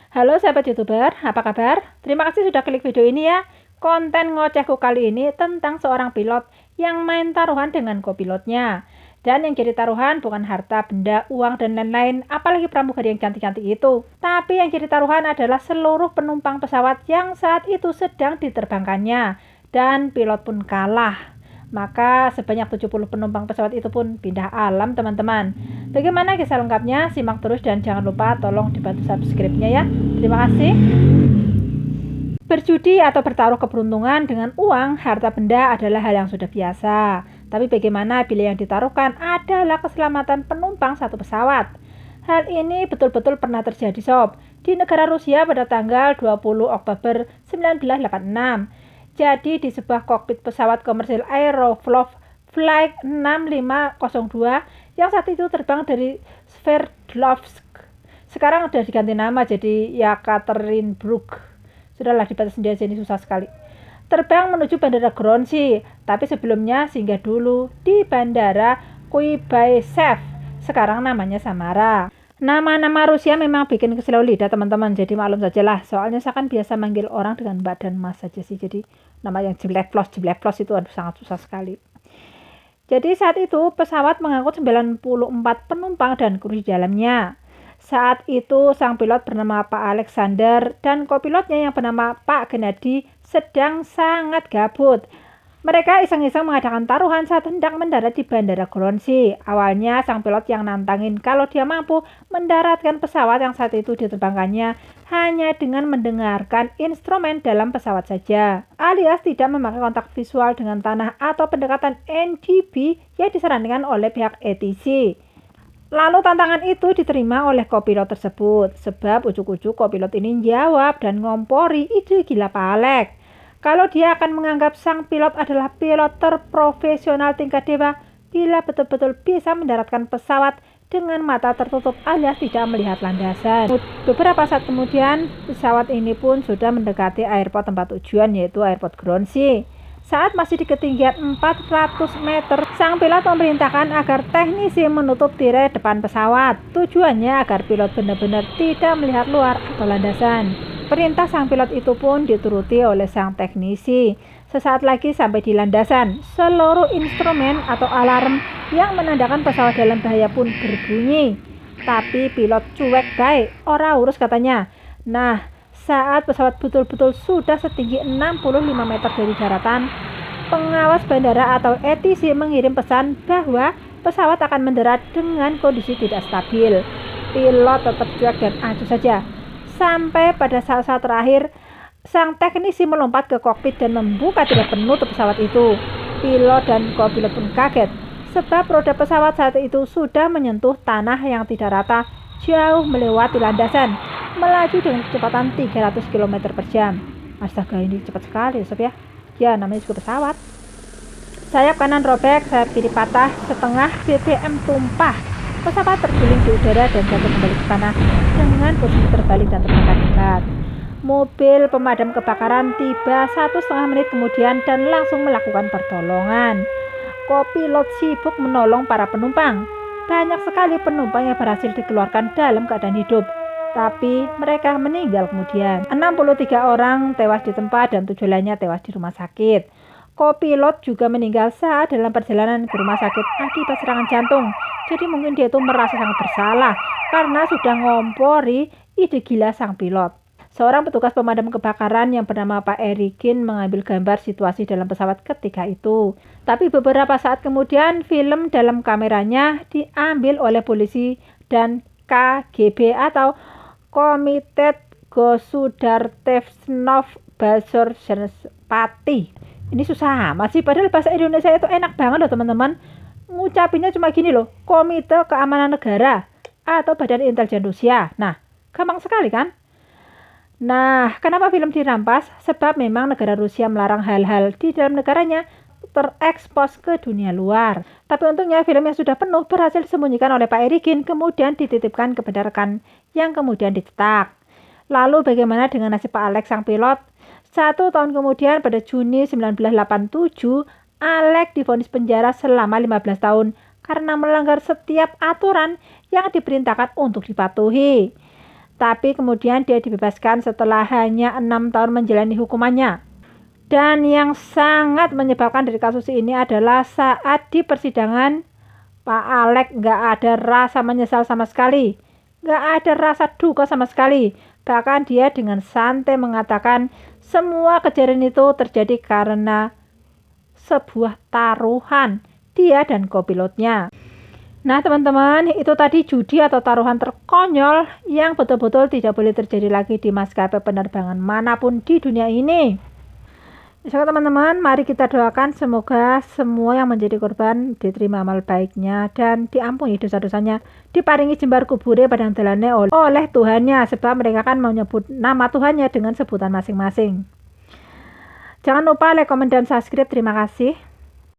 Halo sahabat YouTuber, apa kabar? Terima kasih sudah klik video ini ya. Konten ngocehku kali ini tentang seorang pilot yang main taruhan dengan kopilotnya. Dan yang jadi taruhan bukan harta, benda, uang, dan lain-lain, apalagi pramugari yang cantik-cantik itu. Tapi yang jadi taruhan adalah seluruh penumpang pesawat yang saat itu sedang diterbangkannya. Dan pilot pun kalah. Maka sebanyak 70 penumpang pesawat itu pun pindah alam teman-teman. Bagaimana kisah lengkapnya? Simak terus dan jangan lupa tolong dibantu subscribe-nya ya. Terima kasih. Berjudi atau bertaruh keberuntungan dengan uang, harta benda adalah hal yang sudah biasa. Tapi bagaimana bila yang ditaruhkan adalah keselamatan penumpang satu pesawat? Hal ini betul-betul pernah terjadi sob di negara Rusia pada tanggal 20 Oktober 1986. Jadi di sebuah kokpit pesawat komersil Aeroflot Flight 6502 yang saat itu terbang dari Sverdlovsk. Sekarang sudah diganti nama jadi Yekaterinburg. Sudahlah dibaca sendiri, jadi susah sekali. Terbang menuju Bandara Grozny, tapi sebelumnya singgah dulu di Bandara Kuibayshev. Sekarang namanya Samara. Nama-nama Rusia memang bikin kesilau lidah teman-teman, jadi maklum sajalah. Soalnya saya kan biasa manggil orang dengan Mbak dan Mas saja sih, jadi nama yang jeblek-flos itu sangat susah sekali. Jadi saat itu pesawat mengangkut 94 penumpang dan kru di dalamnya. Saat itu sang pilot bernama Pak Alexander dan kopilotnya yang bernama Pak Gennady sedang sangat gabut. Mereka iseng-iseng mengadakan taruhan saat hendak mendarat di Bandara Grozny. Awalnya sang pilot yang nantangin kalau dia mampu mendaratkan pesawat yang saat itu diterbangkannya hanya dengan mendengarkan instrumen dalam pesawat saja, alias tidak memakai kontak visual dengan tanah atau pendekatan NDB yang disarankan oleh pihak ATC. Lalu tantangan itu diterima oleh kopilot tersebut, sebab ujuk-ujuk kopilot ini jawab dan ngompori ide gila Pak Alex. Kalau dia akan menganggap sang pilot adalah pilot terprofesional tingkat dewa bila betul-betul bisa mendaratkan pesawat dengan mata tertutup alias tidak melihat landasan. Beberapa saat kemudian, pesawat ini pun sudah mendekati airport tempat tujuan yaitu airport Grozny. Saat masih di ketinggian 400 meter, sang pilot memerintahkan agar teknisi menutup tirai depan pesawat. Tujuannya agar pilot benar-benar tidak melihat luar atau landasan. Perintah sang pilot itu pun dituruti oleh sang teknisi. Sesaat lagi sampai di landasan, seluruh instrumen atau alarm yang menandakan pesawat dalam bahaya pun berbunyi. Tapi pilot cuek baik, ora urus katanya. Nah, saat pesawat betul-betul sudah setinggi 65 meter dari daratan, pengawas bandara atau ATC mengirim pesan bahwa pesawat akan mendarat dengan kondisi tidak stabil. Pilot tetap cuek dan acuh saja. Sampai pada saat-saat terakhir, sang teknisi melompat ke kokpit dan membuka tirai penutup pesawat itu. Pilot dan kopilot pun kaget, sebab roda pesawat saat itu sudah menyentuh tanah yang tidak rata, jauh melewati landasan, melaju dengan kecepatan 300 km per jam. Astaga, ini cepat sekali sob ya. Ya, namanya juga pesawat. Sayap kanan robek, sayap kiri patah, setengah BBM tumpah. Pesawat terguling di udara dan jatuh kembali ke tanah dengan posisi terbalik dan terbakar. Mobil pemadam kebakaran tiba 1,5 menit kemudian dan langsung melakukan pertolongan. Kopilot sibuk menolong para penumpang. Banyak sekali penumpang yang berhasil dikeluarkan dalam keadaan hidup, tapi mereka meninggal kemudian. 63 orang tewas di tempat dan 7 lainnya tewas di rumah sakit. Kopilot juga meninggal saat dalam perjalanan ke rumah sakit akibat serangan jantung. Jadi mungkin dia itu merasa sangat bersalah karena sudah ngompori ide gila sang pilot. Seorang petugas pemadam kebakaran yang bernama Pak Erikin mengambil gambar situasi dalam pesawat ketika itu. Tapi beberapa saat kemudian film dalam kameranya diambil oleh polisi dan KGB atau Komitet Gosudartevnov Bazarpati. Ini susah masih, padahal bahasa Indonesia itu enak banget loh teman-teman. Ngucapinnya cuma gini loh, Komite Keamanan Negara atau Badan Intelijen Rusia. Nah, gampang sekali kan? Nah, kenapa film dirampas? Sebab memang negara Rusia melarang hal-hal di dalam negaranya terekspos ke dunia luar. Tapi untungnya film yang sudah penuh berhasil disembunyikan oleh Pak Erikin, kemudian dititipkan kepada rekan yang kemudian dicetak. Lalu bagaimana dengan nasib Pak Alex sang pilot? 1 tahun kemudian pada Juni 1987, Alex divonis penjara selama 15 tahun karena melanggar setiap aturan yang diperintahkan untuk dipatuhi. Tapi kemudian dia dibebaskan setelah hanya 6 tahun menjalani hukumannya. Dan yang sangat menyebalkan dari kasus ini adalah saat di persidangan, Pak Alex nggak ada rasa menyesal sama sekali. Nggak ada rasa duka sama sekali. Bahkan dia dengan santai mengatakan semua kejadian itu terjadi karena sebuah taruhan dia dan kopilotnya. Nah teman-teman, itu tadi judi atau taruhan terkonyol yang betul-betul tidak boleh terjadi lagi di maskapai penerbangan manapun di dunia ini. So teman-teman, mari kita doakan semoga semua yang menjadi korban diterima amal baiknya dan diampuni dosa-dosanya, diparingi jembar kubure padang dalane oleh Tuhannya, sebab mereka kan menyebut nama Tuhannya dengan sebutan masing-masing. Jangan lupa like, komen, dan subscribe. Terima kasih.